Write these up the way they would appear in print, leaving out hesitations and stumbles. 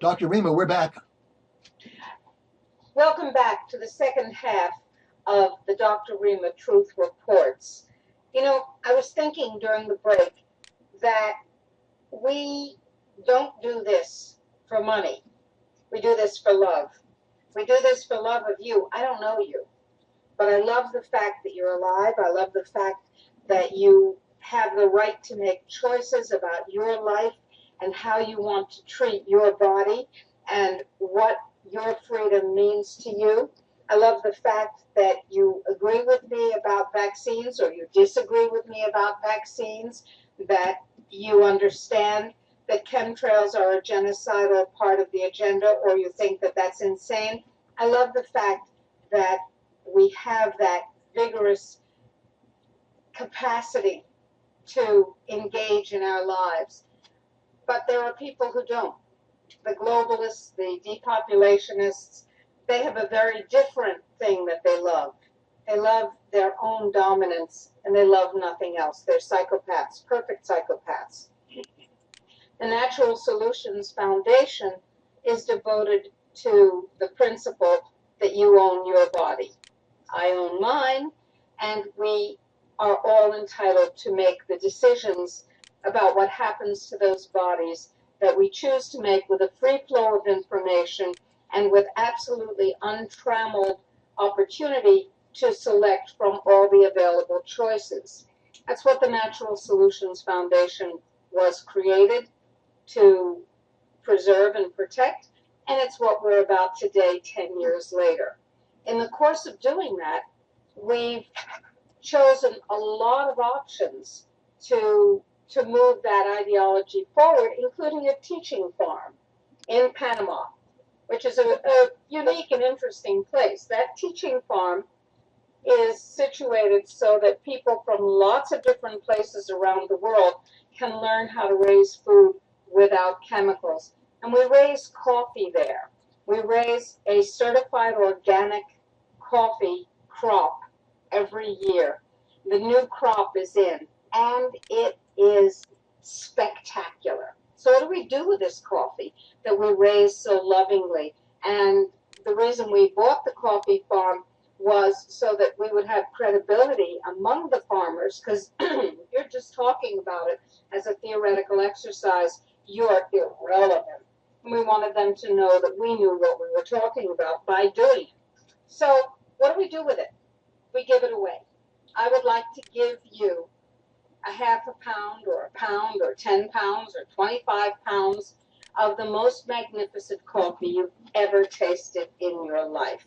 Dr. Rima, we're back. Welcome back to the second half of the Dr. Rima Truth Reports. You know, I was thinking during the break that we don't do this for money. We do this for love. We do this for love of you. I don't know you, but I love the fact that you're alive. I love the fact that you have the right to make choices about your life and how you want to treat your body and what your freedom means to you. I love the fact that you agree with me about vaccines or you disagree with me about vaccines, that you understand that chemtrails are a genocidal part of the agenda, or you think that that's insane. I love the fact that we have that vigorous capacity to engage in our lives. But there are people who don't. The globalists, the depopulationists, they have a very different thing that they love. They love their own dominance, and they love nothing else. They're psychopaths, perfect psychopaths. The Natural Solutions Foundation is devoted to the principle that you own your body. I own mine, and we are all entitled to make the decisions about what happens to those bodies that we choose to make with a free flow of information and with absolutely untrammeled opportunity to select from all the available choices. That's what the Natural Solutions Foundation was created to preserve and protect, and it's what we're about today, 10 years later. In the course of doing that, we've chosen a lot of options to move that ideology forward, including a teaching farm in Panama, which is a unique and interesting place. That teaching farm is situated so that people from lots of different places around the world can learn how to raise food without chemicals. And we raise coffee there. We raise a certified organic coffee crop every year. The new crop is in, and it is spectacular. So what do we do with this coffee that we raise so lovingly? And the reason we bought the coffee farm was so that we would have credibility among the farmers, because you're just talking about it as a theoretical exercise, you're irrelevant. And we wanted them to know that we knew what we were talking about by doing it. So what do we do with it? We give it away. I would like to give you a half a pound or 10 pounds or 25 pounds of the most magnificent coffee you've ever tasted in your life.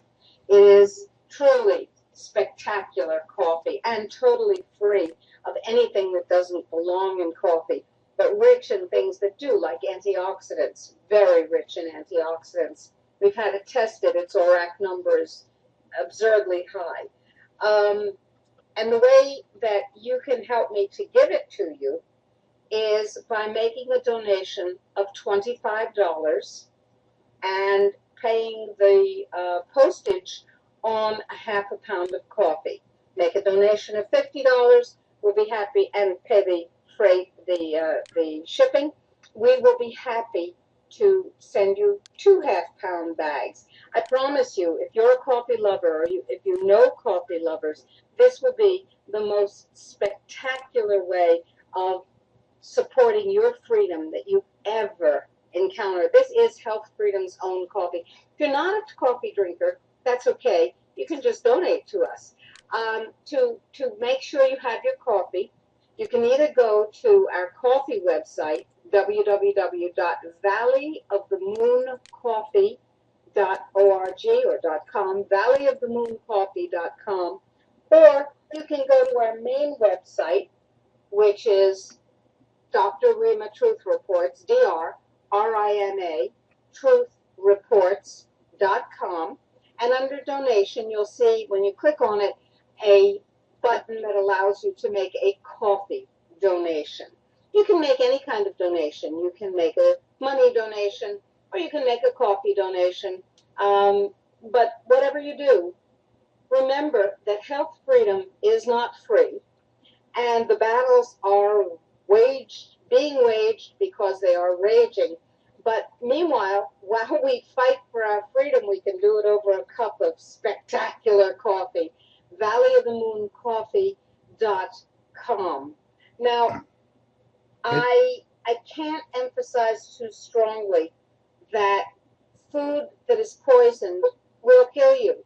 It is truly spectacular coffee and totally free of anything that doesn't belong in coffee, but rich in things that do, like antioxidants, very rich in antioxidants. We've had it tested. Its ORAC number is absurdly high. And the way that you can help me to give it to you is by making a donation of $25 and paying the postage on a half a pound of coffee. Make a donation of $50. We'll be happy, and pay the freight, the shipping. We will be happy to send you 2 half-pound bags. I promise you, if you're a coffee lover, or if you know coffee lovers, this will be the most spectacular way of supporting your freedom that you ever encounter. This is Health Freedom's own coffee. If you're not a coffee drinker, that's okay. You can just donate to us. To make sure you have your coffee, you can either go to our coffee website, www.valleyofthemooncoffee.org or .com, valleyofthemooncoffee.com, or you can go to our main website, which is Dr. Rima Truth Reports, DRRIMA, truthreports.com. And under donation, you'll see, when you click on it, a button that allows you to make a coffee donation. You can make any kind of donation. You can make a money donation, or you can make a coffee donation. But whatever you do, remember that health freedom is not free, and the battles are being waged because they are raging. But meanwhile, while we fight for our freedom, we can do it over a cup of spectacular coffee. valleyofthemooncoffee.com. Now, It, I can't emphasize too strongly that food that is poisoned will kill you.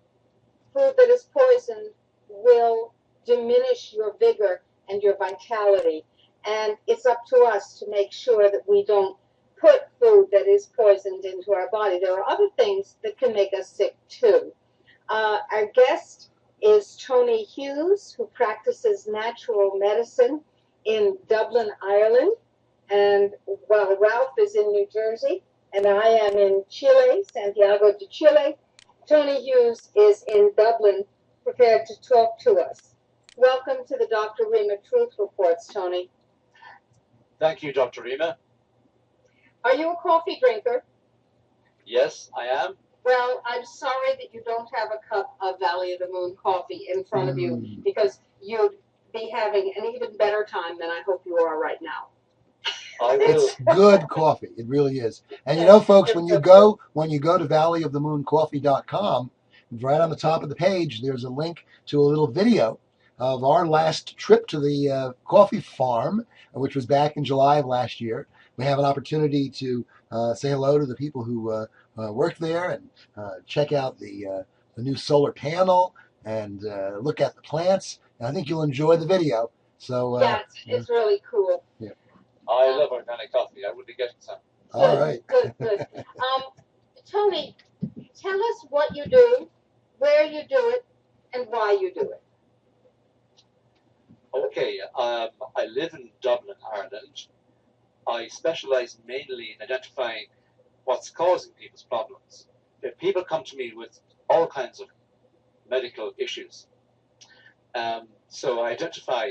Food that is poisoned will diminish your vigor and your vitality. And it's up to us to make sure that we don't put food that is poisoned into our body. There are other things that can make us sick too. Our guest is Tony Hughes, who practices natural medicine in Dublin, Ireland. And while Ralph is in New Jersey, and I am in Chile, Santiago de Chile, Tony Hughes is in Dublin, prepared to talk to us. Welcome to the Dr. Rima Truth Reports, Tony. Thank you, Dr. Rima. Are you a coffee drinker? Yes, I am. Well, I'm sorry that you don't have a cup of Valley of the Moon coffee in front of you, because you'd be having an even better time than I hope you are right now. I will. it's good coffee. It really is. And you know, folks, when you go to valleyofthemooncoffee.com, right on the top of the page, there's a link to a little video of our last trip to the coffee farm, which was back in July of last year. We have an opportunity to say hello to the people who work there and check out the new solar panel and look at the plants. And I think you'll enjoy the video. So Yeah, it's really cool. Yeah. I love organic coffee. I would be getting some. All right. Good. Tony, tell us what you do, where you do it, and why you do it. Okay, I live in Dublin, Ireland. I specialize mainly in identifying what's causing people's problems. If people come to me with all kinds of medical issues, so I identify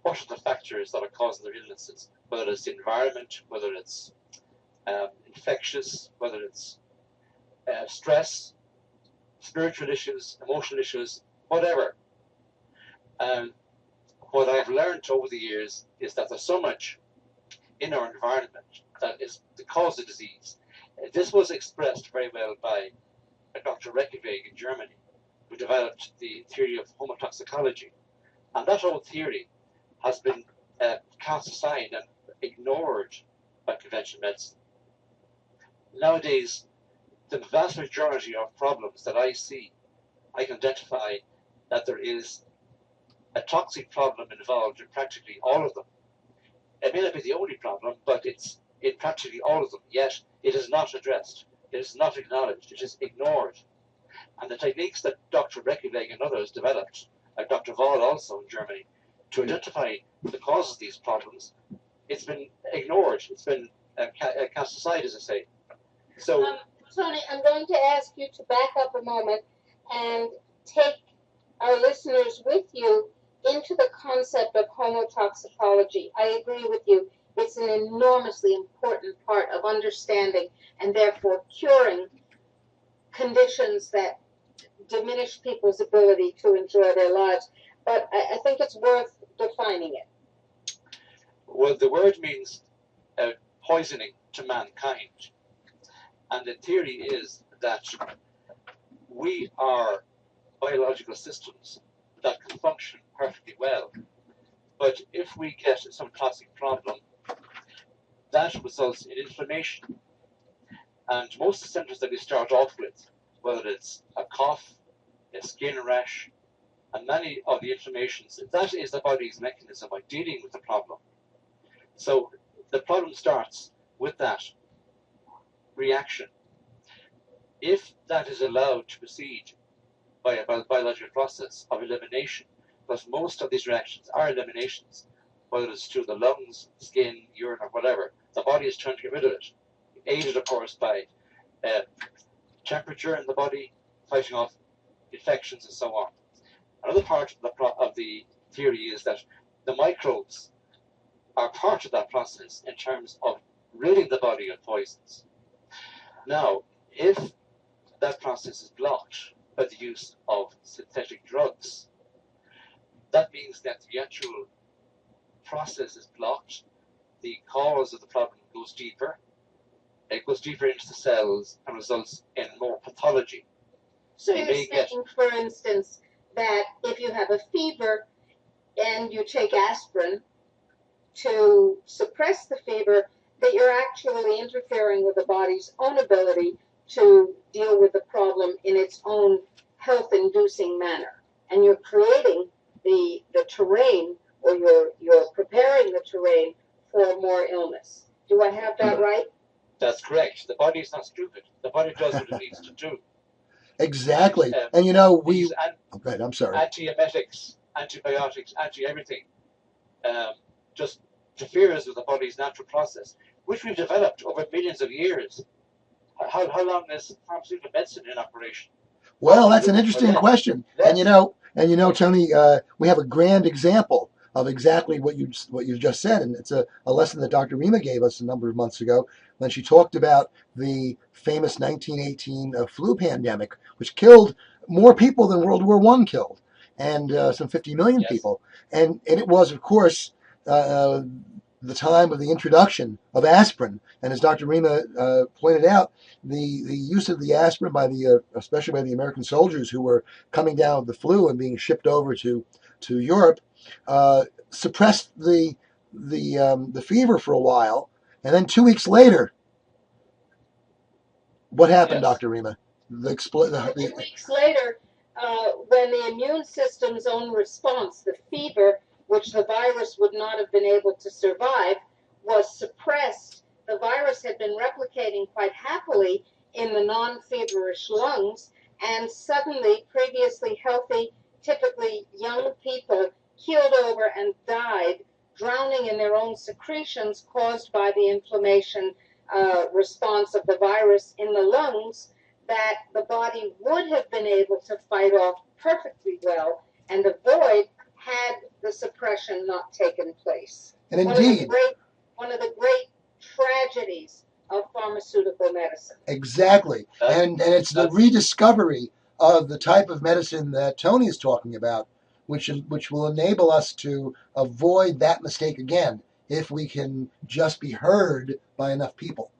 what are the factors that are causing their illnesses, whether it's the environment, whether it's infectious, whether it's stress, spiritual issues, emotional issues, whatever. What I've learned over the years is that there's so much in our environment that is the cause of disease. This was expressed very well by Dr. Reykjavik in Germany, who developed the theory of homotoxicology. And that whole theory has been cast aside and ignored by conventional medicine. Nowadays, the vast majority of problems that I see, I can identify that there is a toxic problem involved in practically all of them. It may not be the only problem, but it's in practically all of them, yet it is not addressed. It is not acknowledged. It is ignored. And the techniques that Dr. Reykjavik and others developed, like Dr. Wall also in Germany, to identify the causes of these problems, it's been ignored. It's been cast aside, as I say. So, Tony, I'm going to ask you to back up a moment and take our listeners with you into the concept of homotoxicology. I agree with you. It's an enormously important part of understanding and therefore curing conditions that diminish people's ability to enjoy their lives. But I think it's worth defining it. well, the word means poisoning to mankind. And the theory is that we are biological systems that can function perfectly well. But if we get some toxic problem, that results in inflammation. And most of the symptoms that we start off with, whether it's a cough, a skin rash, and many of the inflammations, that is the body's mechanism of dealing with the problem. So the problem starts with that reaction. If that is allowed to proceed by a biological process of elimination, because most of these reactions are eliminations, whether it's through the lungs, skin, urine, or whatever, the body is trying to get rid of it, aided, of course, by temperature in the body, fighting off infections, and so on. Another part of the theory is that the microbes are part of that process in terms of ridding the body of poisons. Now, if that process is blocked by the use of synthetic drugs, that means that the actual process is blocked, the cause of the problem goes deeper, it goes deeper into the cells and results in more pathology. So You you're may get- saying, for instance, that if you have a fever and you take aspirin to suppress the fever, that you're actually interfering with the body's own ability to deal with the problem in its own health-inducing manner. And you're creating the terrain, or you're preparing the terrain for more illness. Do I have that right? That's correct. The body is not stupid. The body does what it needs to do. Exactly. And you know, These oh, go ahead, I'm sorry. antiemetics, antibiotics, anti-everything, just interferes with the body's natural process, which we've developed over millions of years. How long is pharmaceutical medicine in operation? Well, that's an interesting question. And you know, Tony, we have a grand example of exactly what you just said, and it's a lesson that Dr. Rima gave us a number of months ago when she talked about the famous 1918 flu pandemic, which killed more people than World War I killed, and some 50 million Yes. people. And it was, of course, the time of the introduction of aspirin. And as Dr. Rima pointed out, the use of the aspirin by especially by the American soldiers who were coming down with the flu and being shipped over to Europe, suppressed the fever for a while, and then 2 weeks later, what happened, Yes. Dr. Rima? 2 weeks later, when the immune system's own response, the fever, which the virus would not have been able to survive, was suppressed. The virus had been replicating quite happily in the non-feverish lungs, and suddenly previously healthy, typically young people keeled over and died, drowning in their own secretions caused by the inflammation response of the virus in the lungs, that the body would have been able to fight off perfectly well and avoid had the suppression not taken place. And indeed, one of the great tragedies of pharmaceutical medicine. Exactly. And it's the rediscovery of the type of medicine that Tony is talking about, which will enable us to avoid that mistake again if we can just be heard by enough people.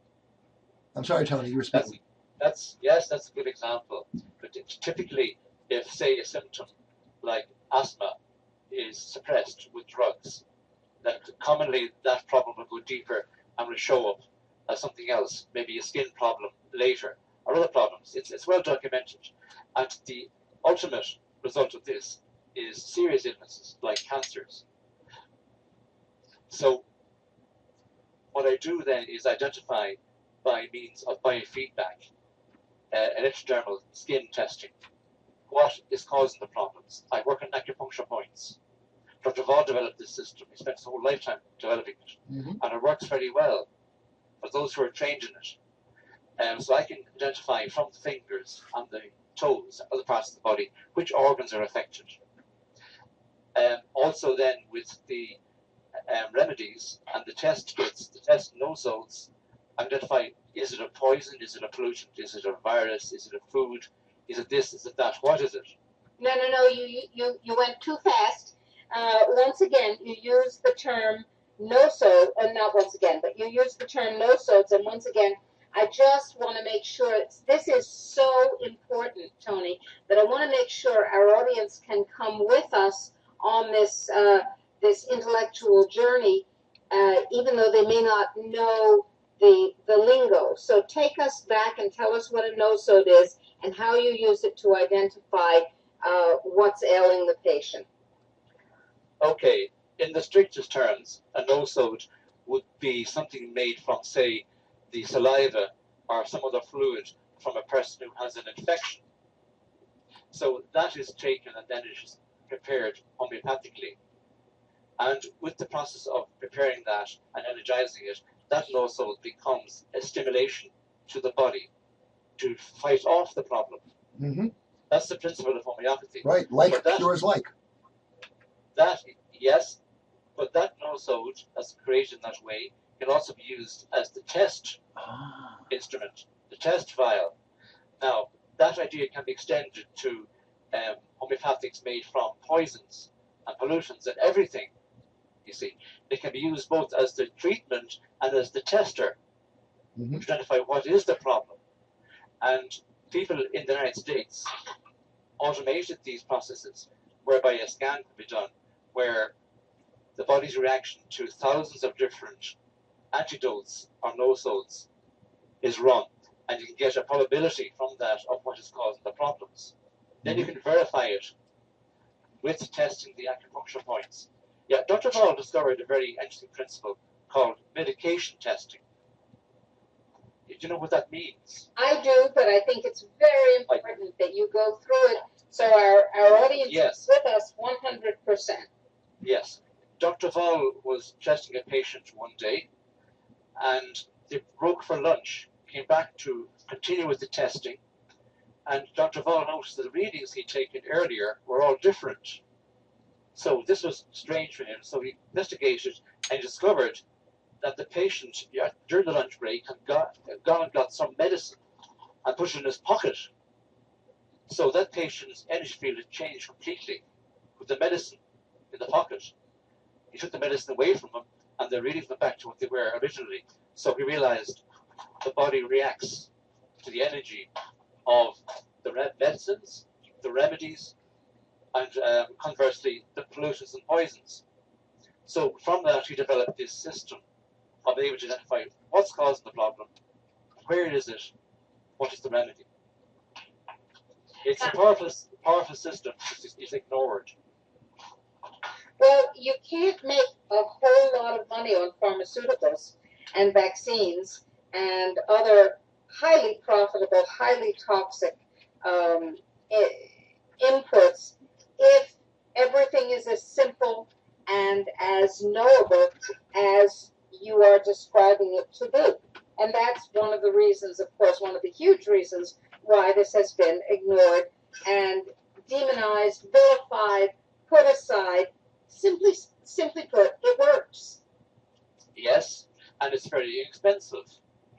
I'm sorry, Tony, you were speaking. That's a good example. But typically, if say a symptom like asthma is suppressed with drugs, that commonly that problem will go deeper and will show up as something else, maybe a skin problem later or other problems. It's well documented, and the ultimate result of this is serious illnesses like cancers. So what I do then is identify by means of biofeedback, electrodermal skin testing, what is causing the problems. I work on acupuncture points. Dr. Vaughan developed this system. He spent his whole lifetime developing it, and it works very well for those who are trained in it. So I can identify from the fingers and the toes, other parts of the body, which organs are affected. Also then with the remedies and the test kits, the test nosodes, identify, is it a poison, is it a pollutant, is it a virus, is it a food, is it this, is it that, what is it? No, you went too fast. Once again, you use the term nosode, not once again, but you use the term nosodes, and once again, I just want to make sure, this is so important, Tony, that I want to make sure our audience can come with us on this this intellectual journey, even though they may not know the lingo. So take us back and tell us what a nosode is and how you use it to identify what's ailing the patient. Okay, in the strictest terms, a nosode would be something made from, say, the saliva or some other fluid from a person who has an infection. So that is taken and then it is prepared homeopathically. And with the process of preparing that and energizing it, that nosode becomes a stimulation to the body to fight off the problem. Mm-hmm. That's the principle of homeopathy. Right, like cures like. That, yes, but that nosode that's created in that way can also be used as the test instrument, the test vial. Now, that idea can be extended to homeopathics made from poisons and pollutants and everything, you see. It can be used both as the treatment and as the tester. Mhm. to identify what is the problem. And people in the United States automated these processes whereby a scan can be done where the body's reaction to thousands of different antidotes or nosodes is run, and you can get a probability from that of what is causing the problems. Then you can verify it with testing the acupuncture points. Yeah, Dr. Ball discovered a very interesting principle called medication testing. Do you know what that means? I do, but I think it's very important that you go through it so our audience is with us 100%. Yes. Dr. Val was testing a patient one day, and they broke for lunch, came back to continue with the testing, and Dr. Val noticed that the readings he'd taken earlier were all different. So this was strange for him, so he investigated and discovered that the patient, during the lunch break, had gone and got some medicine and put it in his pocket. So that patient's energy field had changed completely with the medicine in the pocket. He took the medicine away from him, and the readings went back to what they were originally. So he realized the body reacts to the energy of the medicines, the remedies, and conversely, the pollutants and poisons. So from that, he developed this system of being able to identify what's causing the problem, where is it, what is the remedy. It's a powerful system. It's ignored. Well, you can't make a whole lot of money on pharmaceuticals and vaccines and other highly profitable, highly toxic inputs if everything is as simple and as knowable as you are describing it to be. And that's one of the reasons, of course, one of the huge reasons why this has been ignored and demonized, vilified, put aside. Simply put, it works. Yes, and it's very inexpensive.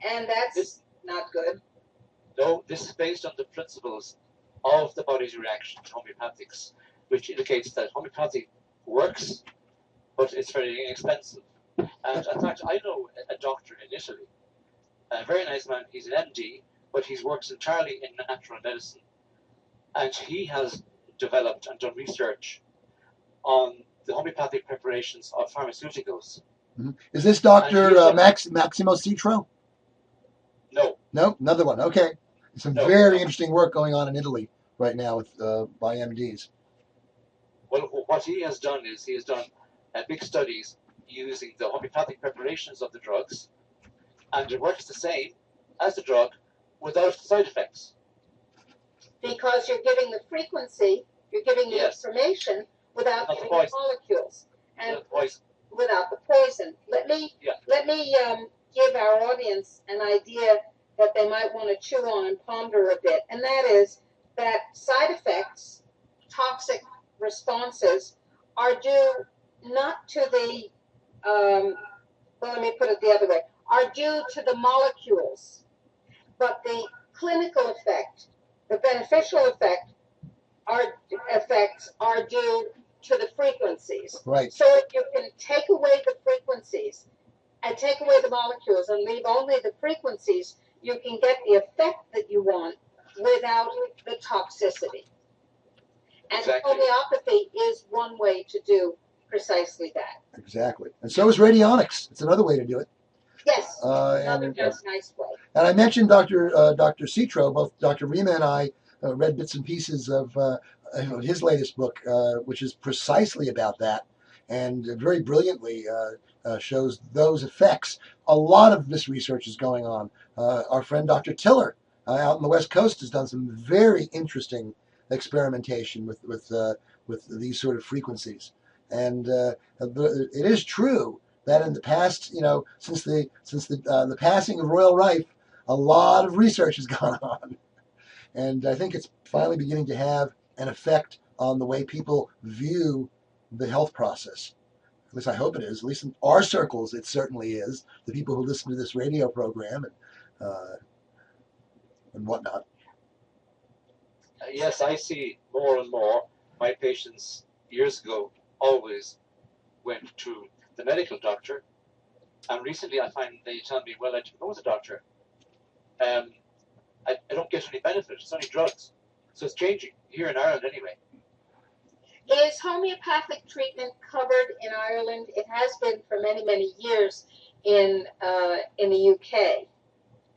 And that's not good. No, this is based on the principles of the body's reaction to homeopathics, which indicates that homeopathy works, but it's very inexpensive. And in fact, I know a doctor in Italy, a very nice man. He's an MD, but he works entirely in natural medicine. And he has developed and done research on the homeopathic preparations of pharmaceuticals. Mm-hmm. Is this Dr. Maximo Citro? No. No, another one. Okay. Some very interesting work going on in Italy right now with by MDs. Well, what he has done is he has done big studies using the homeopathic preparations of the drugs, and it works the same as the drug without side effects. Because you're giving the frequency, you're giving the information without giving the molecules and without the poison. Let me give our audience an idea that they might want to chew on and ponder a bit, and that is that side effects, toxic responses, are due not to the well, let me put it the other way, are due to the molecules, but the clinical effect, the beneficial effects are due to the frequencies. Right. So if you can take away the frequencies and take away the molecules and leave only the frequencies, you can get the effect that you want without the toxicity. And homeopathy is one way to do precisely that. Exactly. And so is radionics. It's another way to do it. Yes, another nice way. And I mentioned Dr. Citro. Both Dr. Rima and I read bits and pieces of his latest book, which is precisely about that, and very brilliantly shows those effects. A lot of this research is going on. Our friend Dr. Tiller out on the West Coast has done some very interesting experimentation with these sort of frequencies. And it is true that in the past, since the passing of Royal Rife, a lot of research has gone on, and I think it's finally beginning to have an effect on the way people view the health process. At least I hope it is. At least in our circles, it certainly is. The people who listen to this radio program and whatnot. Yes, I see more and more. My patients years ago always went to the medical doctor, And recently I find they tell me, well, I didn't go to the doctor. I don't get any benefit. It's only drugs. So it's changing here in Ireland anyway. Is homeopathic treatment covered in Ireland? It has been for many, many years in the UK,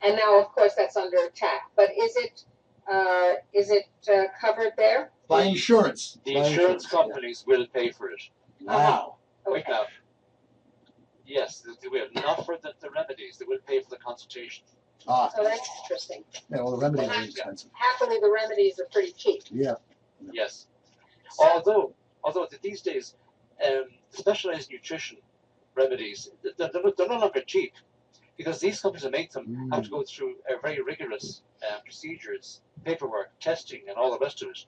and now, of course, that's under attack. But is it covered there? By insurance. The By insurance yeah. companies will pay for it. Wow. Wait now. Yes, they will. Not for the remedies. They will pay for the consultation. Ah. Oh, that's interesting. Yeah, well, the remedies are expensive. Happily, the remedies are pretty cheap. Yeah. Yes. So, Although these days, specialized nutrition remedies, they're no longer cheap, because these companies that make them have to go through a very rigorous procedures, paperwork, testing, and all the rest of it.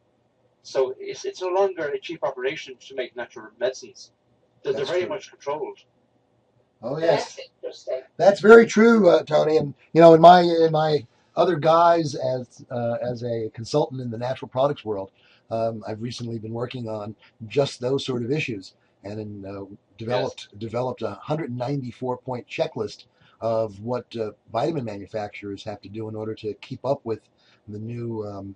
So it's no longer a cheap operation to make natural medicines. They're very much controlled. Oh yes, that's interesting. That's very true, Tony. And you know, in my other guise as a consultant in the natural products world, I've recently been working on just those sort of issues, and developed a 194 point checklist of what vitamin manufacturers have to do in order to keep up with the new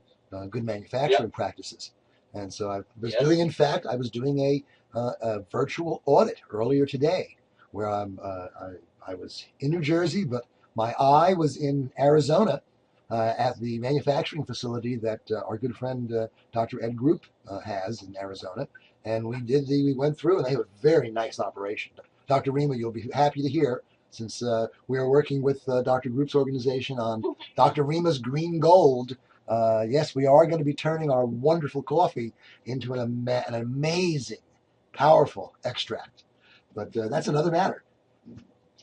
good manufacturing practices. And so I was doing, in fact, I was doing a virtual audit earlier today, where I was in New Jersey, but my eye was in Arizona at the manufacturing facility that our good friend Dr. Ed Group has in Arizona. And we went through, and they have a very nice operation. Dr. Rima, you'll be happy to hear, since we are working with Dr. Group's organization on Dr. Rima's Green Gold. Yes, we are going to be turning our wonderful coffee into an amazing, powerful extract. But that's another matter.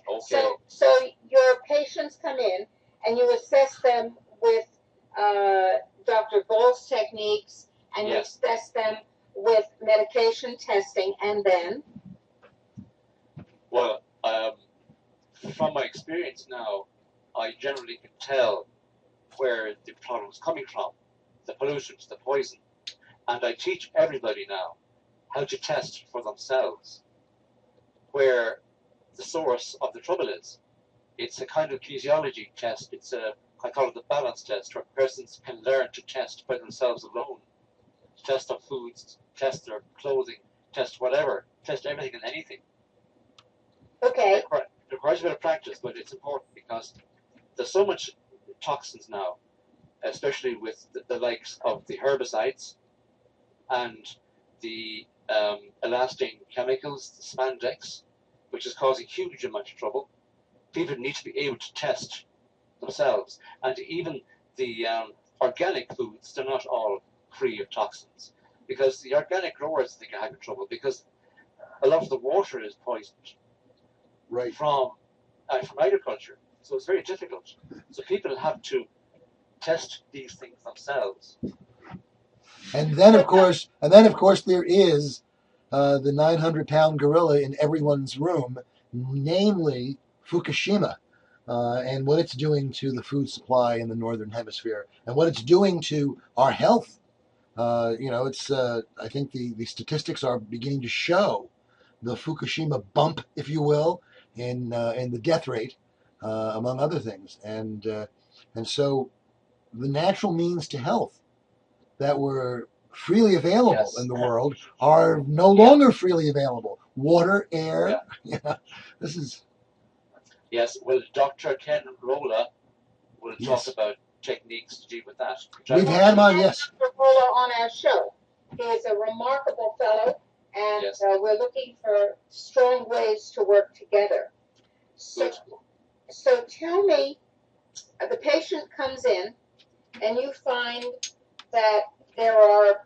Okay. So your patients come in and you assess them with Dr. Gold's techniques, and you assess them with medication testing, and then? Well, from my experience now, I generally can tell where the problem is coming from, the pollutants, the poison. And I teach everybody now how to test for themselves where the source of the trouble is. It's a kind of kinesiology test. I call it the balance test, where persons can learn to test by themselves alone. Test their foods, test their clothing, test whatever, test everything and anything. Okay. It requires a bit of practice, but it's important because there's so much toxins now, especially with the likes of the herbicides and the elasting chemicals, the spandex, which is causing huge amount of trouble. People need to be able to test themselves, and even the organic foods, they're not all free of toxins, because the organic growers think are having trouble because a lot of the water is poisoned from agriculture, so it's very difficult. So people have to test these things themselves. And then of course there is the 900-pound gorilla in everyone's room, namely Fukushima, and what it's doing to the food supply in the northern hemisphere, and what it's doing to our health. It's I think the statistics are beginning to show the Fukushima bump, if you will, in the death rate, among other things, and so the natural means to health that were freely available in the world are no longer freely available. Water, air. This is. Yes, well, Dr. Ken Rolla will talk about techniques to deal with that. We've had him on, yes. Dr. Rolla on our show. He is a remarkable fellow, and we're looking for strong ways to work together. So tell me, the patient comes in, and you find that there are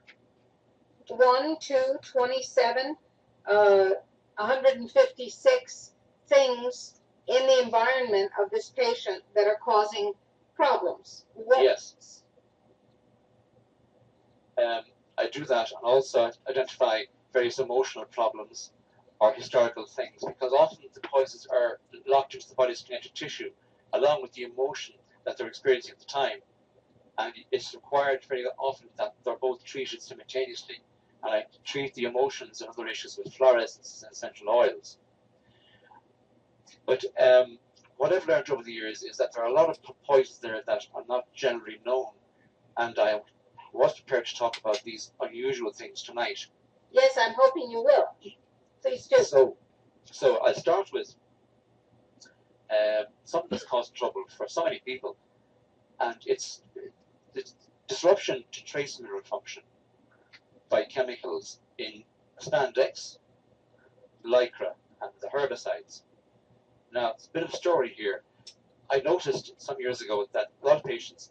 27, 156 things in the environment of this patient that are causing problems. Yes. I do that, and also identify various emotional problems or historical things, because often the poisons are locked into the body's connective tissue along with the emotion that they're experiencing at the time. And it's required very often that they're both treated simultaneously. And I treat the emotions and other issues with floral essences and essential oils. But what I've learned over the years is that there are a lot of poisons there that are not generally known, and I was prepared to talk about these unusual things tonight. Yes, I'm hoping you will. Please do. So I'll start with something that's caused trouble for so many people, and it's disruption to trace mineral function by chemicals in spandex, lycra, and the herbicides. Now, it's a bit of a story here. I noticed some years ago that a lot of patients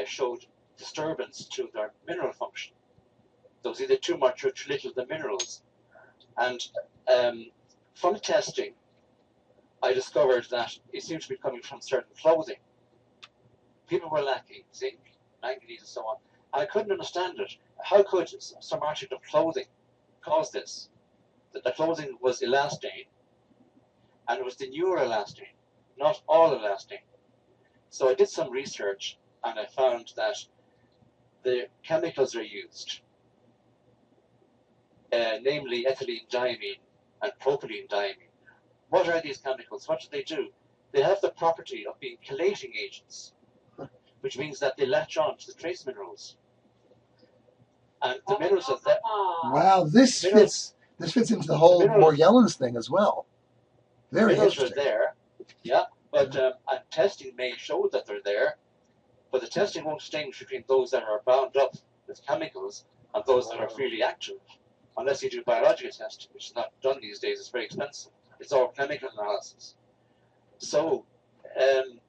showed disturbance to their mineral function. There was either too much or too little of the minerals. And from testing, I discovered that it seemed to be coming from certain clothing. People were lacking zinc, manganese, and so on. And I couldn't understand it. How could some article of clothing cause this? That the clothing was elastane, and it was the newer elastane, not all elastane. So I did some research, and I found that the chemicals are used, namely ethylene diamine and propylene diamine. What are these chemicals? What do they do? They have the property of being chelating agents, which means that they latch on to the trace minerals. And the minerals are there. Wow, this fits into the whole Morgellons thing as well. Very interesting. Minerals are there, yeah, but and testing may show that they're there, but the testing won't distinguish between those that are bound up with chemicals and those that are freely active, unless you do biological testing, which is not done these days. It's very expensive. It's all chemical analysis. So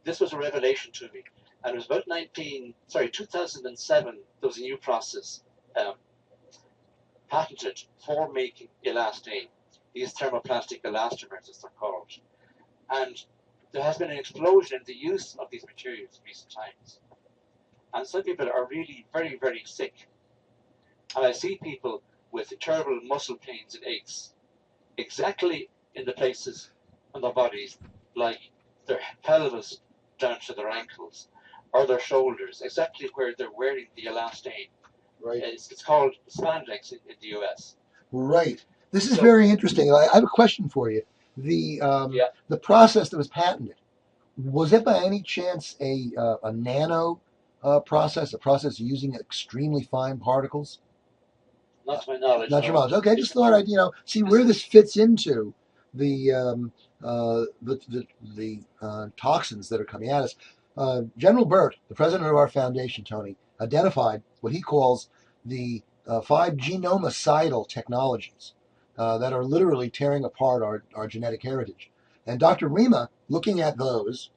this was a revelation to me, and it was about 2007. There was a new process patented for making elastane, these thermoplastic elastomers, as they're called. And there has been an explosion in the use of these materials in recent times. And some people are really very, very sick. And I see people with terrible muscle pains and aches, exactly in the places on their bodies, like their pelvis down to their ankles, or their shoulders, exactly where they're wearing the elastane. Right. It's called spandex in the US. Right. This is very interesting. I have a question for you. The process that was patented, was it by any chance a nano process, a process using extremely fine particles? Not to my knowledge. Not your knowledge. Okay, I just thought I'd see where this fits into the toxins that are coming at us. General Burt, the president of our foundation, Tony, identified what he calls the 5 genomocidal technologies that are literally tearing apart our genetic heritage. And Dr. Rima, looking at those,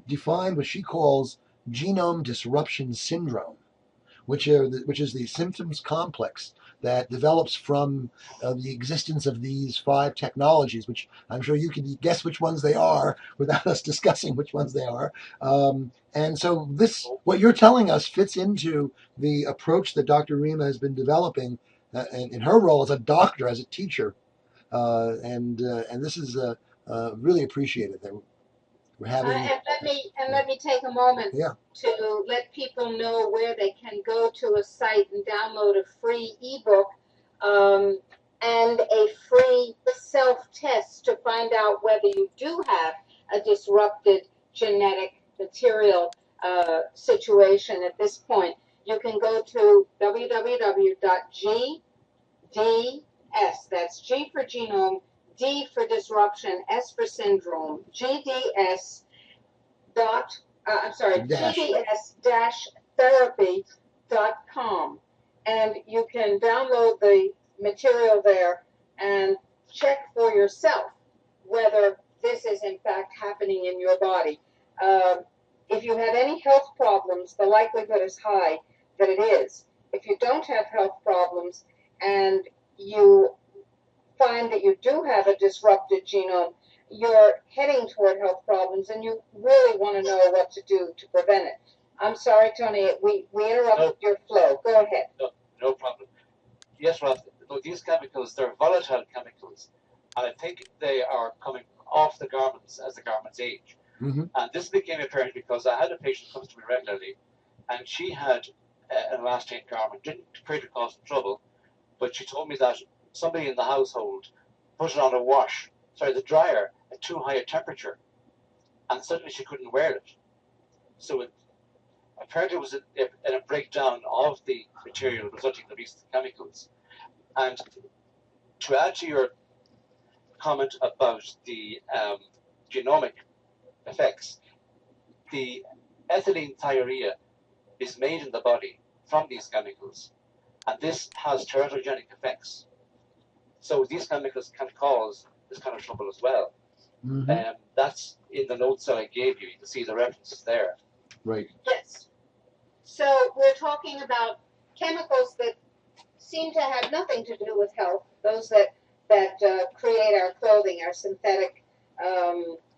defined what she calls genome disruption syndrome, which is the symptoms complex that develops from the existence of these 5 technologies, which I'm sure you can guess which ones they are without us discussing which ones they are. And so what you're telling us fits into the approach that Dr. Rima has been developing in her role as a doctor, as a teacher. And this is really appreciated. We're having and let me take a moment to let people know where they can go to a site and download a free ebook and a free self-test to find out whether you do have a disrupted genetic material situation at this point. You can go to www.gds, that's G for genome, D for disruption, S for syndrome, GDS-therapy.com. And you can download the material there and check for yourself whether this is in fact happening in your body. If you have any health problems, the likelihood is high that it is. If you don't have health problems and you find that you do have a disrupted genome, you're heading toward health problems, and you really want to know what to do to prevent it. I'm sorry, Tony, we interrupted your flow. Go ahead. No problem. Yes, Ralph, these chemicals, they're volatile chemicals, and I think they are coming off the garments as the garments age. Mm-hmm. And this became apparent because I had a patient come to me regularly, and she had an elastane garment, didn't appear to cause trouble, but she told me that somebody in the household put it on the dryer, at too high a temperature, and suddenly she couldn't wear it. So apparently it was a breakdown of the material resulting in the release of the chemicals. And to add to your comment about the genomic effects, the ethylene thiourea is made in the body from these chemicals, and this has teratogenic effects. So these chemicals can cause this kind of trouble as well. Mm-hmm. That's in the notes that I gave you. You can see the references there. Right. Yes. So we're talking about chemicals that seem to have nothing to do with health, those that create our clothing, our synthetic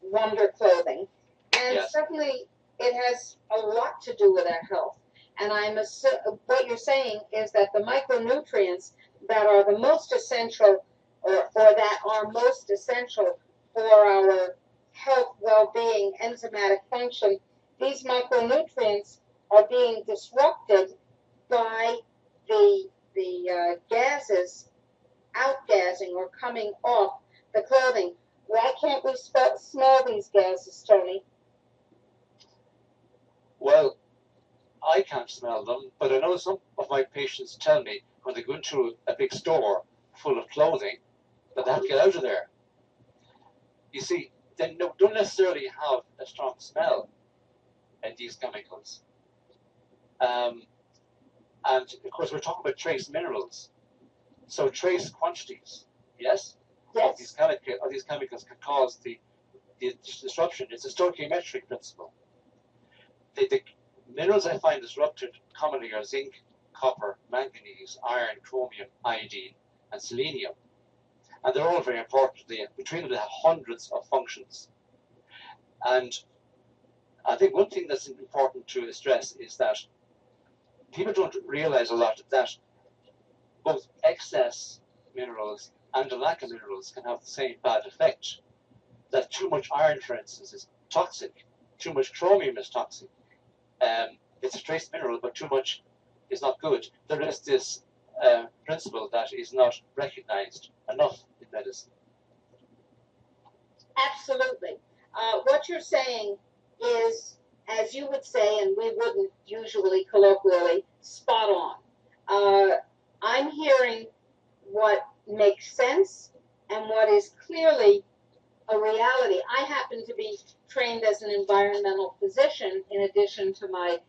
wonder clothing. And Yes. certainly it has a lot to do with our health. And what you're saying is that the micronutrients that are the most essential or that are most essential for our health, well-being, enzymatic function, these micronutrients are being disrupted by the gases outgassing or coming off the clothing. Why can't we smell these gases, Tony? Well, I can't smell them, but I know some of my patients tell me when they go into a big store full of clothing that they have to get out of there. You see, they don't necessarily have a strong smell in these chemicals. And of course, we're talking about trace minerals. So trace quantities, yes, of these chemicals can cause the disruption. It's a stoichiometric principle. The minerals I find disrupted commonly are zinc, copper, manganese, iron, chromium, iodine, and selenium. And they're all very important. Between them, they have hundreds of functions. And I think one thing that's important to stress is that people don't realize a lot that both excess minerals and a lack of minerals can have the same bad effect. That too much iron, for instance, is toxic. Too much chromium is toxic. It's a trace mineral, but too much is not good. There is this principle that is not recognized enough in medicine. Absolutely. What you're saying is, as you would say, and we wouldn't usually colloquially, spot on. I'm hearing what makes sense and what is clearly a reality. I happen to be trained as an environmental physician in addition to my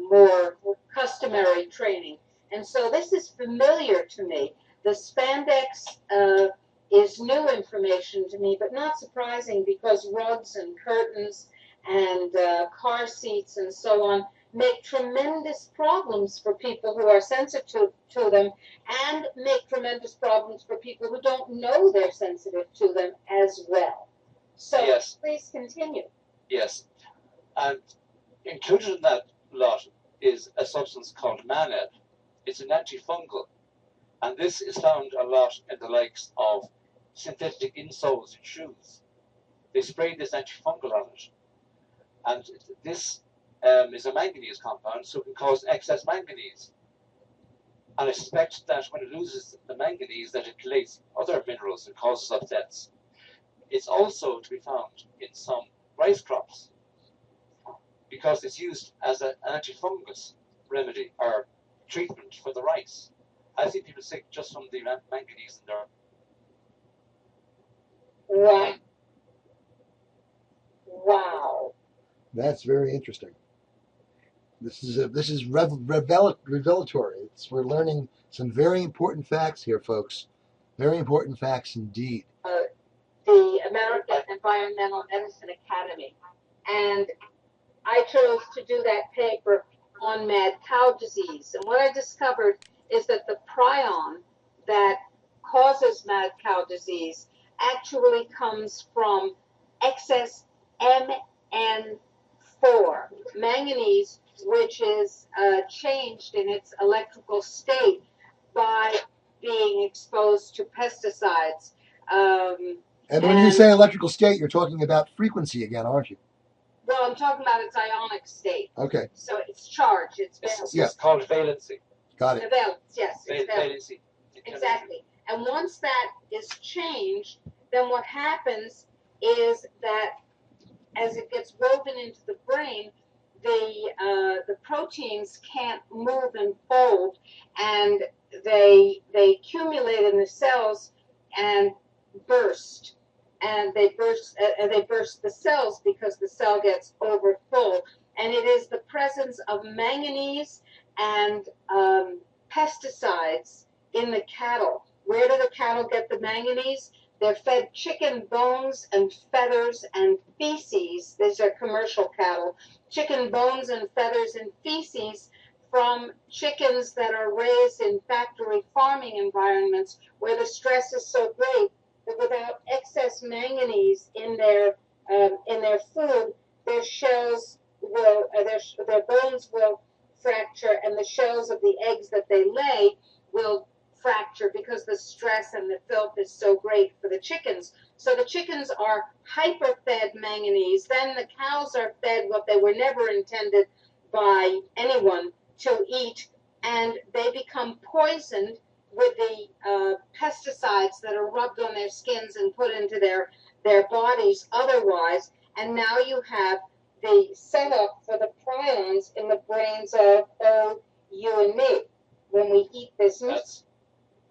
more customary training. And so this is familiar to me. The spandex is new information to me, but not surprising because rugs and curtains and car seats and so on make tremendous problems for people who are sensitive to them and make tremendous problems for people who don't know they're sensitive to them as well. So yes. Please continue. Yes. And included in that lot is a substance called maneb. It's an antifungal. And this is found a lot in the likes of synthetic insoles in shoes. They spray this antifungal on it. And this is a manganese compound, so it can cause excess manganese. And I suspect that when it loses the manganese, that it chelates other minerals and causes upsets. It's also to be found in some rice crops because it's used as an antifungus remedy or treatment for the rice. I've seen people sick just from the manganese in their. Wow. Wow. That's very interesting. This is revelatory. We're learning some very important facts here, folks. Very important facts indeed. The American Environmental Medicine Academy, and I chose to do that paper on mad cow disease. And what I discovered is that the prion that causes mad cow disease actually comes from excess MN4, manganese, which is changed in its electrical state by being exposed to pesticides. And when you say electrical state, you're talking about frequency again, aren't you? Well, I'm talking about its ionic state. Okay. So it's charged. It's called valency. Got it. Valence, yes. Valency. Exactly. And once that is changed, then what happens is that as it gets woven into the brain, the proteins can't move and fold, and they accumulate in the cells and burst, and they burst the cells because the cell gets over full, and it is the presence of manganese and pesticides in the cattle. Where do the cattle get the manganese? They're fed chicken bones and feathers and feces. These are commercial cattle. Chicken bones and feathers and feces from chickens that are raised in factory farming environments where the stress is so great that without excess manganese in their food, their shells will, their bones will fracture, and the shells of the eggs that they lay will fracture because the stress and the filth is so great for the chickens. So the chickens are hyper-fed manganese. Then the cows are fed what they were never intended by anyone to eat, and they become poisoned with the pesticides that are rubbed on their skins and put into their bodies otherwise. And now you have the setup for the prions in the brains of you and me when we eat this meat.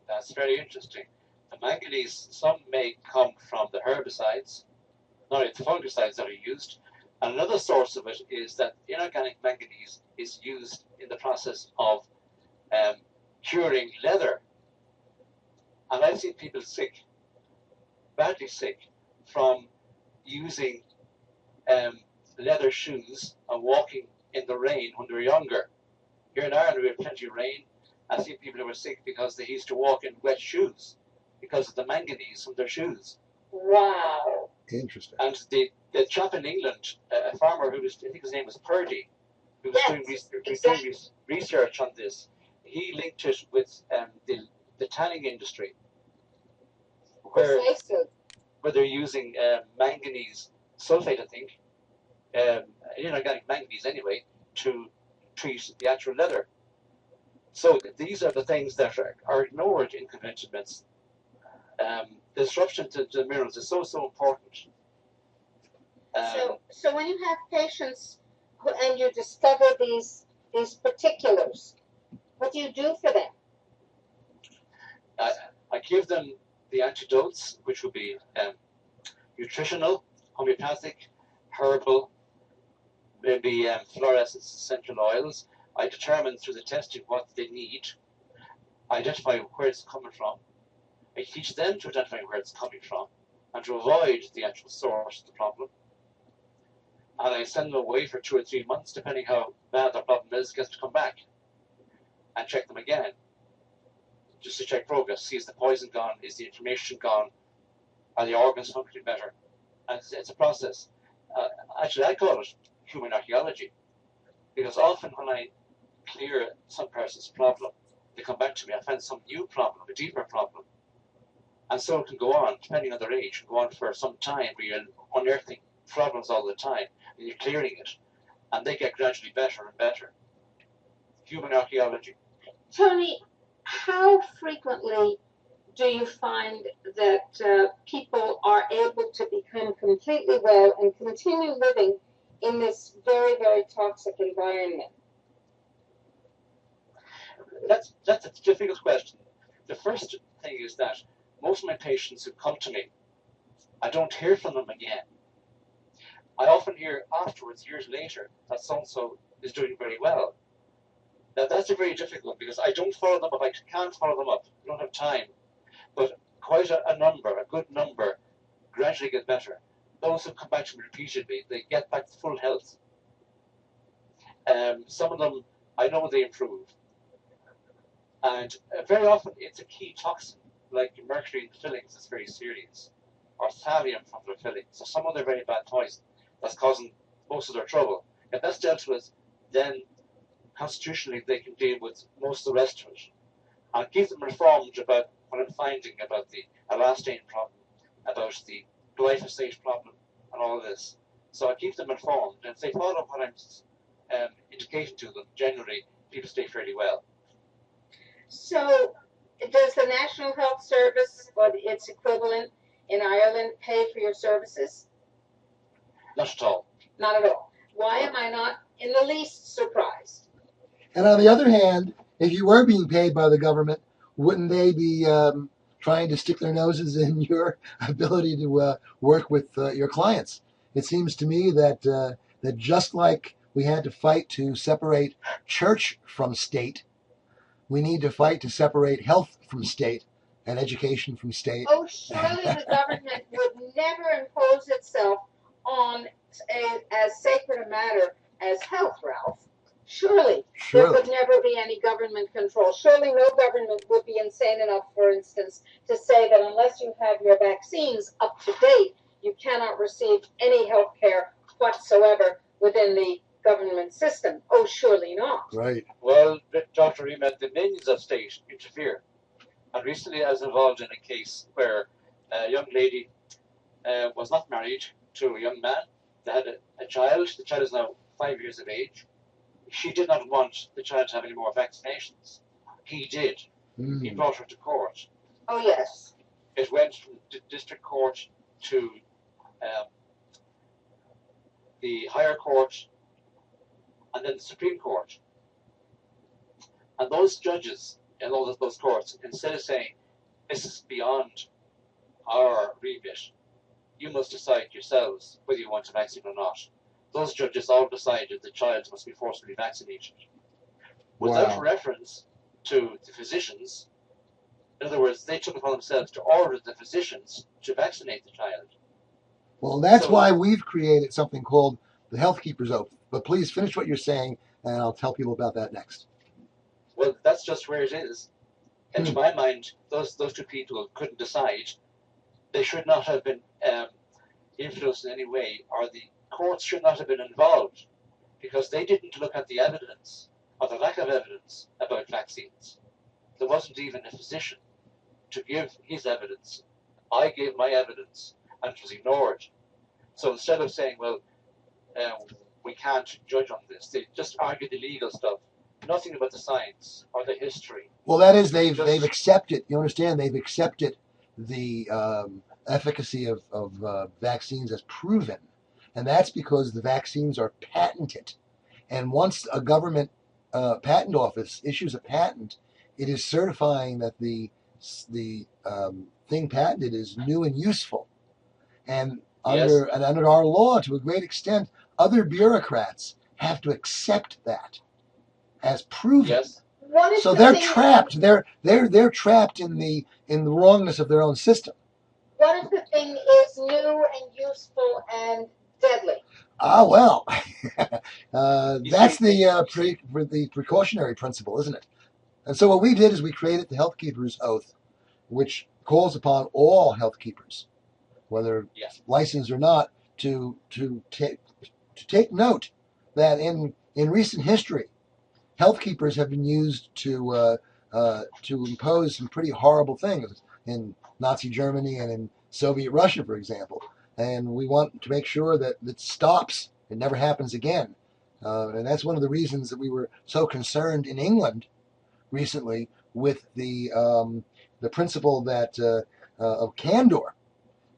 That's very interesting. The manganese, some may come from the herbicides, not the fungicides that are used. And another source of it is that inorganic manganese is used in the process of curing leather. And I've seen people sick, badly sick, from using leather shoes and walking in the rain when they were younger. Here in Ireland, we have plenty of rain. I've seen people who were sick because they used to walk in wet shoes because of the manganese from their shoes. Wow. Interesting. And the chap in England, a farmer who was, I think his name was Purdy, who was doing research on this, he linked it with the tanning industry, where they're using manganese sulfate, I think, inorganic manganese anyway, to treat the actual leather. So these are the things that are ignored in conventional medicine. Disruption to the minerals is so important. So when you have patients and you discover these particulars, what do you do for them? I give them the antidotes, which will be nutritional, homeopathic, herbal, maybe fluorescent essential oils. I determine through the testing what they need. I identify where it's coming from. I teach them to identify where it's coming from and to avoid the actual source of the problem. And I send them away for 2 or 3 months, depending how bad their problem is, gets to come back and check them again. Just to check progress, see is the poison gone, is the inflammation gone, are the organs functioning better? And it's a process. Actually, I call it human archaeology, because often when I clear some person's problem, they come back to me, I find some new problem, a deeper problem. And so it can go on, depending on their age, it can go on for some time where you're unearthing problems all the time, and you're clearing it, and they get gradually better and better. Human archaeology. Tony, how frequently do you find that people are able to become completely well and continue living in this very, very toxic environment? That's a difficult question. The first thing is that most of my patients who come to me, I don't hear from them again. I often hear afterwards, years later, that so-and-so is doing very well. Now that's a very difficult one because I don't follow them up. I can't follow them up. I don't have time. But quite a number, a good number, gradually get better. Those who come back to me repeatedly, they get back to full health. Some of them, I know they improve. And very often it's a key toxin, like mercury in the fillings is very serious, or thallium from their fillings, or some other very bad poison that's causing most of their trouble. If that's dealt with, then constitutionally they can deal with most of the rest of it. I'll keep them informed about what I'm finding about the elastane problem, about the glyphosate problem, and all of this. So I keep them informed, and if they follow what I'm indicating to them, generally people stay fairly well. So does the National Health Service or its equivalent in Ireland pay for your services? Not at all. Not at all. Why am I not in the least surprised? And on the other hand, if you were being paid by the government, wouldn't they be trying to stick their noses in your ability to work with your clients? It seems to me that just like we had to fight to separate church from state, we need to fight to separate health from state and education from state. Oh, surely the government would never impose itself on as sacred a matter as health, Ralph. Surely there would never be any government control. Surely no government would be insane enough, for instance, to say that unless you have your vaccines up to date, you cannot receive any health care whatsoever within the government system. Oh, surely not. Right. Well, Dr. Rima, the minions of state interfere. And recently I was involved in a case where a young lady was not married to a young man. They had a child. The child is now 5 years of age. She did not want the child to have any more vaccinations. He did. He brought her to court. Oh, yes. It went from the district court to the higher court and then the Supreme Court. And those judges in all of those courts, instead of saying, this is beyond our remit, you must decide yourselves whether you want a vaccine or not. Those judges all decided the child must be forcibly vaccinated without reference to the physicians. In other words, they took upon themselves to order the physicians to vaccinate the child. Well, that's why we've created something called the Health Keepers Oath. But please finish what you're saying, and I'll tell people about that next. Well, that's just where it is. And to my mind, those two people couldn't decide. They should not have been influenced in any way, or the courts should not have been involved, because they didn't look at the evidence, or the lack of evidence about vaccines. There wasn't even a physician to give his evidence. I gave my evidence, and it was ignored. So instead of saying, well, we can't judge on this, they just argued the legal stuff. Nothing about the science or the history. Well, that is, they've accepted, you understand, they've accepted the efficacy of vaccines as proven. And that's because the vaccines are patented. And once a government patent office issues a patent, it is certifying that the thing patented is new and useful. And under our law, to a great extent, other bureaucrats have to accept that as proven. Yes. So they're trapped. They're trapped in the wrongness of their own system. What if the thing is new and useful and deadly? Ah, well, that's the precautionary principle, isn't it? And so what we did is we created the Health Keepers Oath, which calls upon all health keepers, whether licensed or not, to take note that in recent history, health keepers have been used to impose some pretty horrible things in Nazi Germany and in Soviet Russia, for example. And we want to make sure that it stops. It never happens again. And that's one of the reasons that we were so concerned in England recently with the principle that of candor,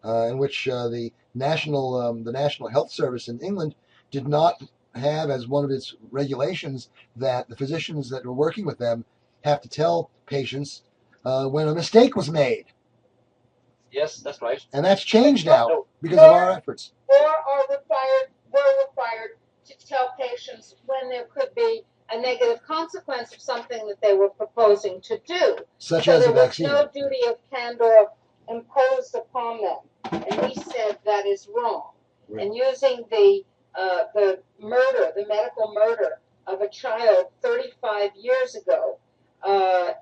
in which the National Health Service in England did not have as one of its regulations that the physicians that were working with them have to tell patients when a mistake was made. Yes, that's right. And that's changed now because of our efforts. Or were required to tell patients when there could be a negative consequence of something that they were proposing to do. Such as a vaccine. There was no duty of candor imposed upon them. And we said that is wrong. Right. And using the medical murder of a child 35 years ago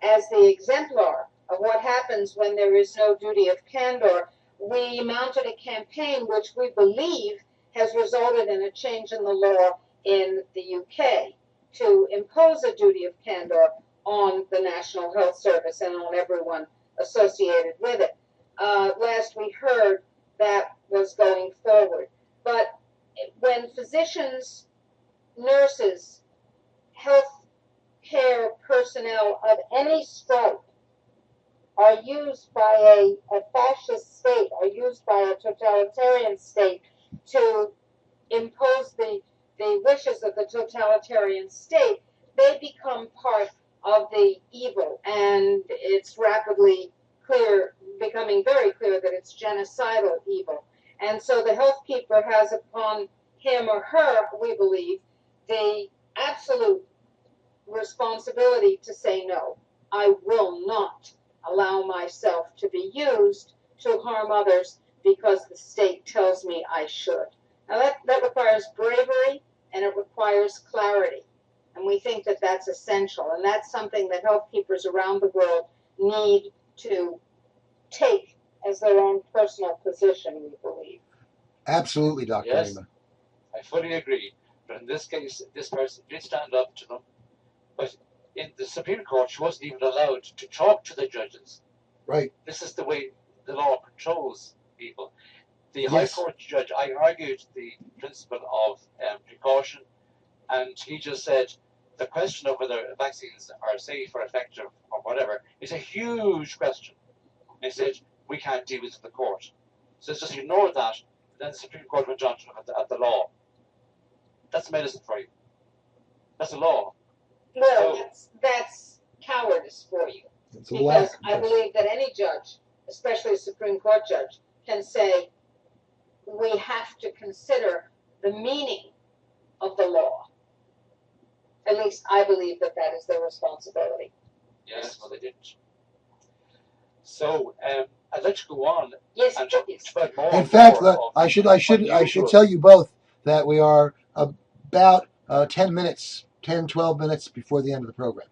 as the exemplar of what happens when there is no duty of candor, we mounted a campaign which we believe has resulted in a change in the law in the UK to impose a duty of candor on the National Health Service and on everyone associated with it. Last we heard that was going forward. But when physicians, nurses, health care personnel of any stripe are used by a fascist state, are used totalitarian state to impose the wishes of the totalitarian state, they become part of the evil, and it's rapidly becoming very clear that it's genocidal evil. And so the health keeper has upon him or her, we believe, the absolute responsibility to say no. I will not allow myself to be used to harm others because the state tells me I should. Now that requires bravery and it requires clarity. And we think that that's essential. And that's something that health keepers around the world need to take as their own personal position, we believe. Absolutely, Dr. Yes, Rima. I fully agree. But in this case, this person did stand up to them. But in the Supreme Court, she wasn't even allowed to talk to the judges. Right. This is the way the law controls people. The Yes. High Court judge, I argued the principle of precaution, and he just said the question of whether vaccines are safe or effective or whatever is a huge question. And he said, we can't deal with it in the court. So it's just ignore that. Then the Supreme Court went on to look at the law. That's medicine for you. That's a law. Well, that's cowardice for you. It's a Because lack. I believe that any judge, especially a Supreme Court judge, can say we have to consider the meaning of the law. At least I believe that that is their responsibility. Yes, well, they didn't. So I'd like to go on Yes, and talk please. about more. In fact, more I should unusual. tell you both that we are about 10 minutes, 10, 12 minutes before the end of the program.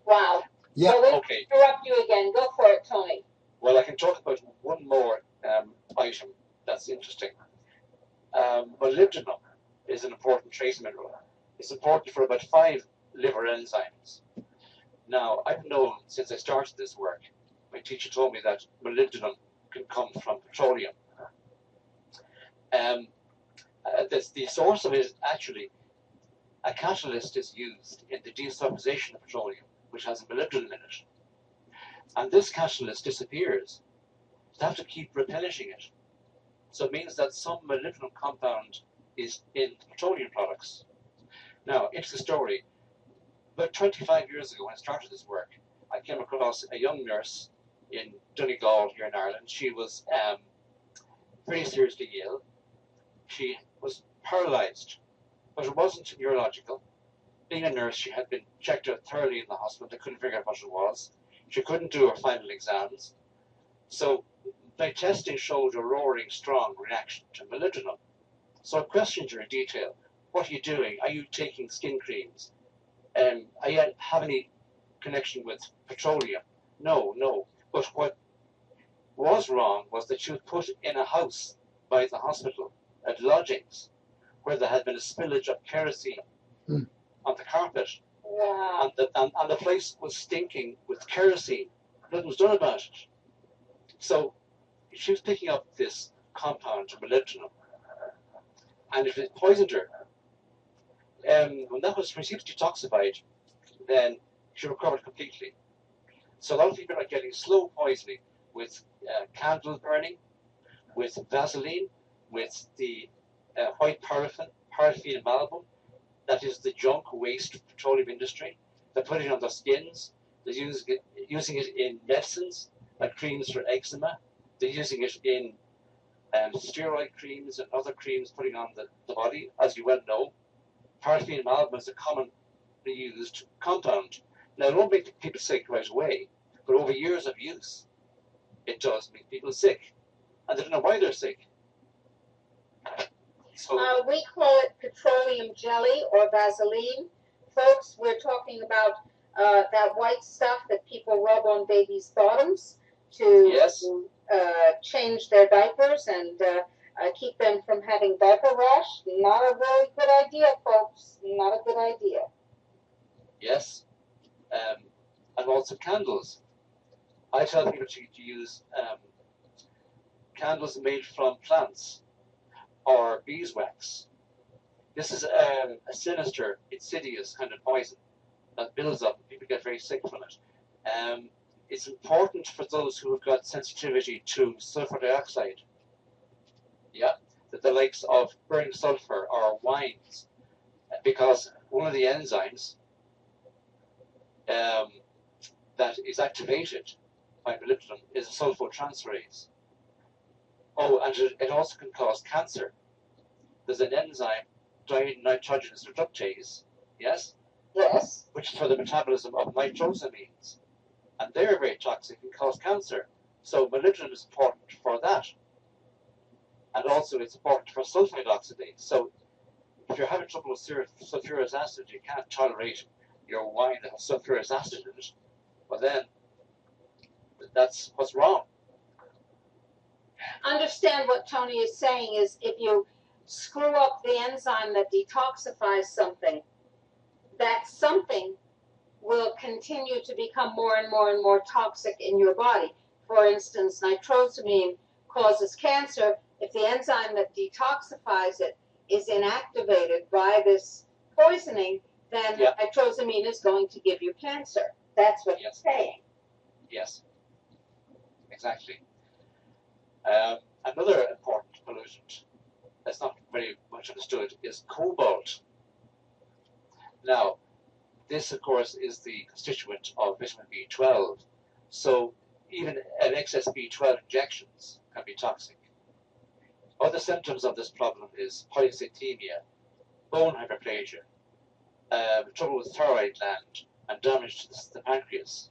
Wow. Yeah. So we'll Okay. interrupt you again. Go for it, Tony. Well, I can talk about one more item that's interesting. Molybdenum is an important trace mineral. It's important for about 5 liver enzymes. Now, I've known since I started this work, my teacher told me that molybdenum can come from petroleum. The source of it is actually a catalyst is used in the desulfurization of petroleum, which has molybdenum in it. And this catalyst disappears. You have to keep replenishing it. So it means that some molybdenum compound is in petroleum products. Now, interesting story. About 25 years ago, when I started this work, I came across a young nurse in Donegal here in Ireland. She was very seriously ill. She was paralyzed, but it wasn't neurological. Being a nurse, she had been checked out thoroughly in the hospital. They couldn't figure out what it was. She couldn't do her final exams. So my testing showed a roaring strong reaction to molybdenum. So I questioned her in detail. What are you doing? Are you taking skin creams? Are you have any connection with petroleum? No. But what was wrong was that she was put in a house by the hospital at lodgings where there had been a spillage of kerosene on the carpet. Wow. And the place was stinking with kerosene. Nothing was done about it. So she was picking up this compound, molybdenum, and if it poisoned her, when she was detoxified, then she recovered completely. So a lot of people are getting slow poisoning with candle burning, with Vaseline, with the white paraffin amalgam. That is the junk waste petroleum industry. They're putting it on their skins. They're using it in medicines, like creams for eczema. They're using it in steroid creams and other creams putting on the body. As you well know, paraffin amalgam is a commonly used compound. Now, it won't make people sick right away, but over years of use, it does make people sick. And they don't know why they're sick. So, we call it petroleum jelly or Vaseline. Folks, we're talking about that white stuff that people rub on babies' bottoms to yes, change their diapers and keep them from having diaper rash. Not a really good idea, folks. Not a good idea. yes. And also candles. I tell people to use candles made from plants or beeswax. This is a sinister, insidious kind of poison that builds up and people get very sick from it. It's important for those who have got sensitivity to sulfur dioxide. Yeah, the likes of burning sulfur or wines, because one of the enzymes that is activated by molybdenum is a sulfotransferase. Oh, and it also can cause cancer. There's an enzyme, dinitrogenous reductase, yes, Yes. which is for the metabolism of nitrosamines, and they're very toxic and cause cancer. So molybdenum is important for that, and also it's important for sulfide oxidase. So if you're having trouble with sulfuric acid, you can't tolerate your wine that has sulfuric acid in it, well then that's what's wrong. Understand what Tony is saying is if you screw up the enzyme that detoxifies something, that something will continue to become more and more and more toxic in your body. For instance, nitrosamine causes cancer. If the enzyme that detoxifies it is inactivated by this poisoning, then nitrosamine is going to give you cancer. That's what he's saying. Yes, exactly. Another important pollutant that's not very much understood is cobalt. Now, this, of course, is the constituent of vitamin B12. So even an excess B12 injections can be toxic. Other symptoms of this problem is polycythemia, bone hyperplasia, trouble with the thyroid gland, and damage to the pancreas.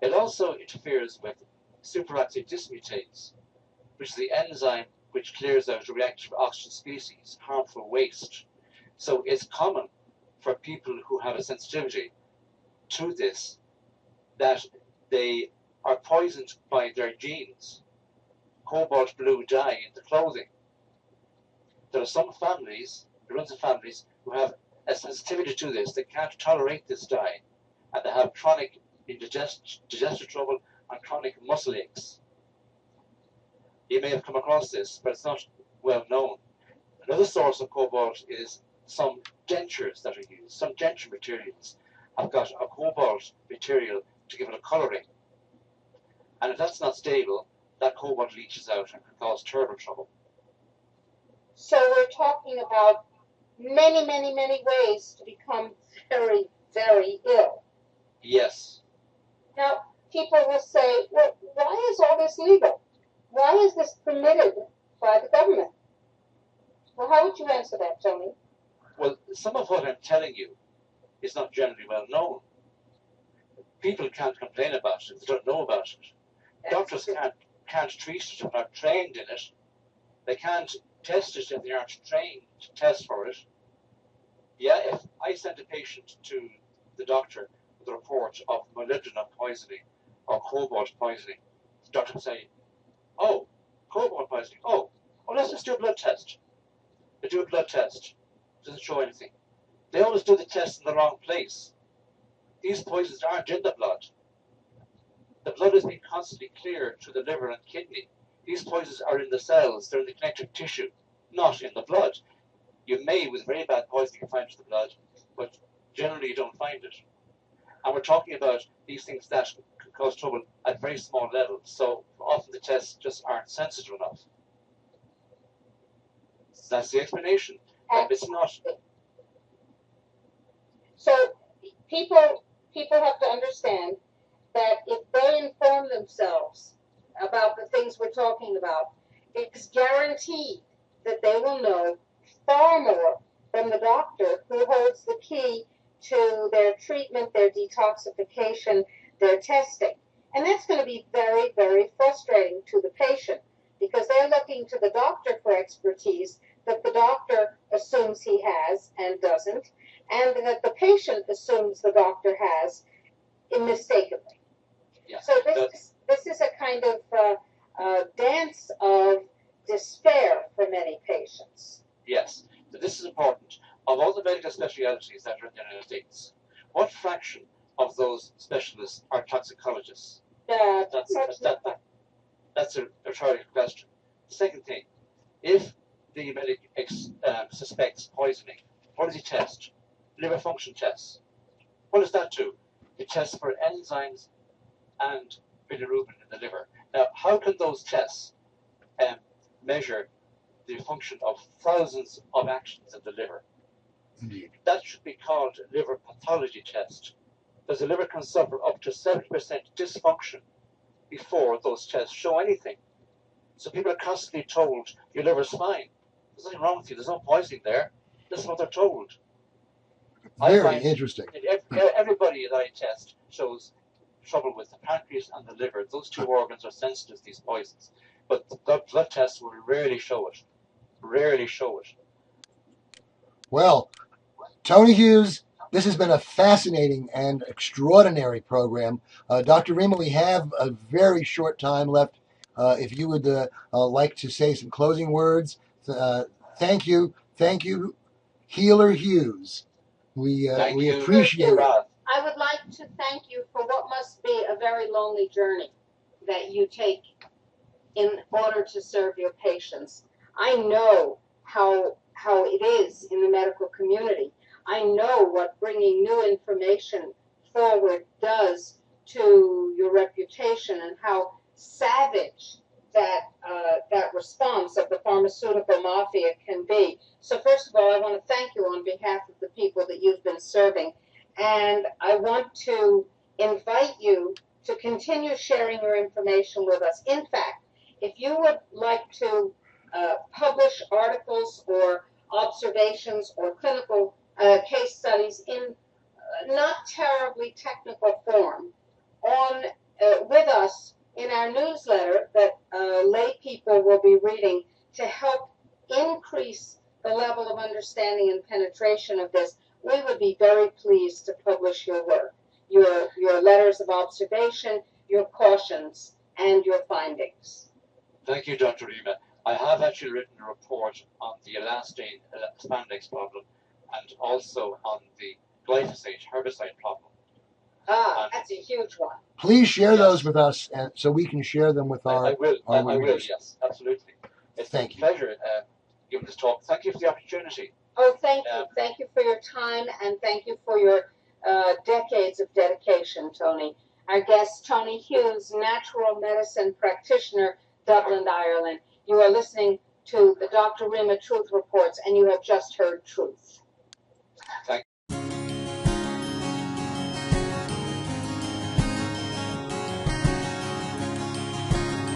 It also interferes with superoxide dismutase, which is the enzyme which clears out reactive oxygen species, harmful waste. So it's common for people who have a sensitivity to this that they are poisoned by their genes. Cobalt blue dye in the clothing. There are some families, there runs of families, who have a sensitivity to this. They can't tolerate this dye, and they have chronic digestive trouble and chronic muscle aches. You may have come across this, but it's not well known. Another source of cobalt is some dentures that are used. Some denture materials have got a cobalt material to give it a colouring. And if that's not stable, that cobalt leaches out and can cause terrible trouble. So we're talking about many, many, many ways to become very, very ill. Yes. Now, people will say, well, why is all this legal? Why is this permitted by the government? Well, how would you answer that, Tony? Well, some of what I'm telling you is not generally well known. People can't complain about it if they don't know about it. Doctors can't treat it if they're not trained in it. They can't test it if they aren't trained to test for it. Yeah, if I send a patient to the doctor with a report of molybdenum poisoning or cobalt poisoning, the doctor will say, oh, cobalt poisoning, oh, let's just do a blood test. They do a blood test. It doesn't show anything. They always do the test in the wrong place. These poisons aren't in the blood. The blood is being constantly cleared through the liver and kidney. These poisons are in the cells, they're in the connective tissue, not in the blood. You may, with very bad poisoning, find it in the blood, but generally you don't find it. And we're talking about these things that can cause trouble at very small levels, so often the tests just aren't sensitive enough. That's the explanation. It's not. So people have to understand that if they inform themselves about the things we're talking about, it's guaranteed that they will know far more from the doctor who holds the key to their treatment, their detoxification, their testing. And that's going to be very, very frustrating to the patient because they're looking to the doctor for expertise that the doctor assumes he has and doesn't, and that the patient assumes the doctor has mistakenly. Yeah. So this is a kind of dance of despair for many patients. Yes, so this is important. Of all the medical specialities that are in the United States, what fraction of those specialists are toxicologists? That's a rhetorical question. Second thing, if the medic suspects poisoning, what does he test? Liver function tests. What does that do? It tests for enzymes and bilirubin in the liver. Now, how can those tests measure the function of thousands of actions in the liver. Indeed. That should be called a liver pathology test, because the liver can suffer up to 70% dysfunction before those tests show anything. So people are constantly told, your liver's fine. There's nothing wrong with you. There's no poisoning there. This is what they're told. Very interesting. Everybody that I test shows trouble with the pancreas and the liver. Those two organs are sensitive to these poisons. But the blood tests will rarely show it. Rarely show it. Well, Tony Hughes, this has been a fascinating and extraordinary program. Dr. Rima, we have a very short time left. If you would like to say some closing words, thank you. Thank you, Healer Hughes. We appreciate it. I would like to thank you for what must be a very lonely journey that you take in order to serve your patients. I know how it is in the medical community. I know what bringing new information forward does to your reputation and how savage that response of the pharmaceutical mafia can be. So first of all, I want to thank you on behalf of the people that you've been serving. And I want to invite you to continue sharing your information with us. In fact, if you would like to publish articles or observations or clinical case studies in not terribly technical form on with us in our newsletter that lay people will be reading to help increase the level of understanding and penetration of this, we would be very pleased to publish your work, your letters of observation, your cautions, and your findings. Thank you, Dr. Rima. I have actually written a report on the elastane spandex problem and also on the glyphosate herbicide problem. That's a huge one. Please share those with us, and so we can share them with our. I will. Our I will. Yes, absolutely. It's been a pleasure giving this talk. Thank you for the opportunity. Oh, thank you. Thank you for your time, and thank you for your decades of dedication, Tony. Our guest, Tony Hughes, natural medicine practitioner, Dublin, Ireland. You are listening to the Dr. Rima Truth Reports, and you have just heard truth.